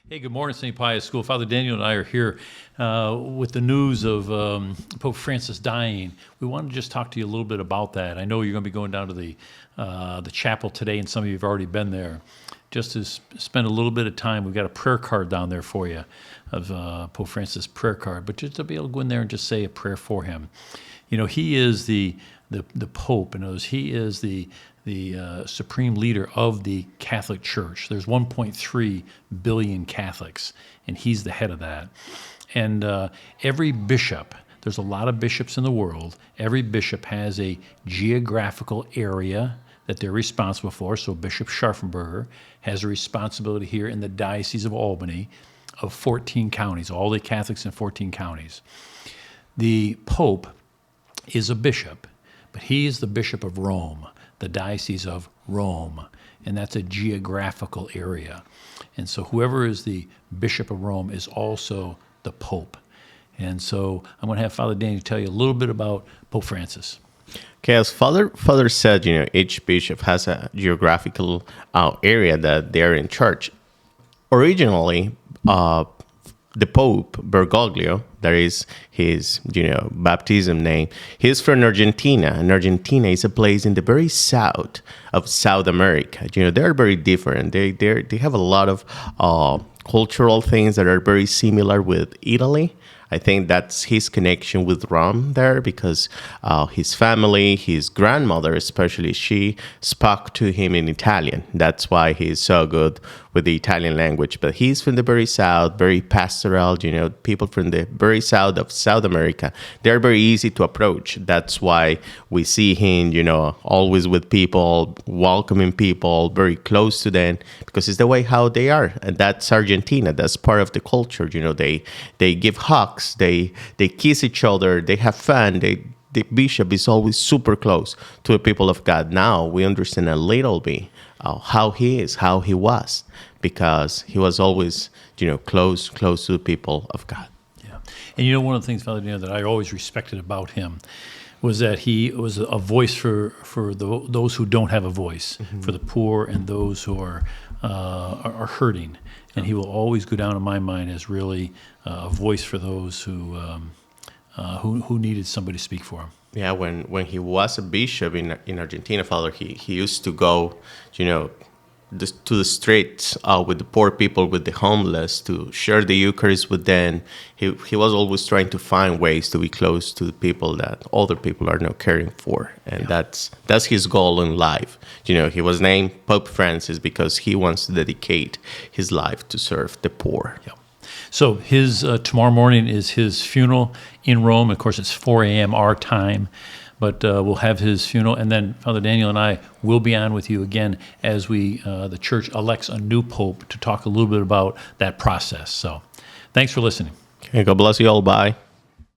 Hey, good morning, St. Pius School. Father Daniel and I are here with the news of Pope Francis dying. We wanted to just talk to you a little bit about that. I know you're going to be going down to the chapel today, and some of you have already been there. Just to spend a little bit of time, we've got a prayer card down there for you of Pope Francis' prayer card, but just to be able to go in there and just say a prayer for him. You know, he is the Pope, and he is the supreme leader of the Catholic Church. There's 1.3 billion Catholics, and he's the head of that. And every bishop, there's a lot of bishops in the world, every bishop has a geographical area that they're responsible for. So Bishop Scharfenberger has a responsibility here in the Diocese of Albany of 14 counties, all the Catholics in 14 counties. The Pope is a bishop, but he is the Bishop of Rome, the Diocese of Rome, and that's a geographical area. And so whoever is the Bishop of Rome is also the Pope. And so I'm going to have Father Danny tell you a little bit about Pope Francis. Okay, as Father said, each bishop has a geographical area that they're in charge. Originally, the Pope, Bergoglio, that is his, baptism name, he's from Argentina, and Argentina is a place in the very south of South America. They're very different. They have a lot of cultural things that are very similar with Italy. I think that's his connection with Rome there, because his family, his grandmother especially, she spoke to him in Italian. That's why he's so good with the Italian language. But he's from the very south, very pastoral, people from the very south of South America. They're very easy to approach. That's why we see him, always with people, welcoming people, very close to them, because it's the way how they are. And that's Argentina. That's part of the culture. They give hugs. They kiss each other. They have fun. The bishop is always super close to the people of God. Now we understand a little bit how he is, how he was, because he was always, close to the people of God. Yeah, and one of the things, Father Daniel, that I always respected about him was that he was a voice for those who don't have a voice, for the poor and those who are hurting. And he will always go down in my mind as really a voice for those who needed somebody to speak for him. Yeah, when he was a bishop in Argentina, Father, he used to go, to the streets with the poor people, with the homeless, to share the Eucharist with them. He was always trying to find ways to be close to the people that other people are not caring for. And that's his goal in life. He was named Pope Francis because he wants to dedicate his life to serve the poor. Yeah. So his tomorrow morning is his funeral in Rome. Of course, it's 4 a.m. our time. But we'll have his funeral, and then Father Daniel and I will be on with you again as the church elects a new pope to talk a little bit about that process. So thanks for listening. Okay, God bless you all. Bye.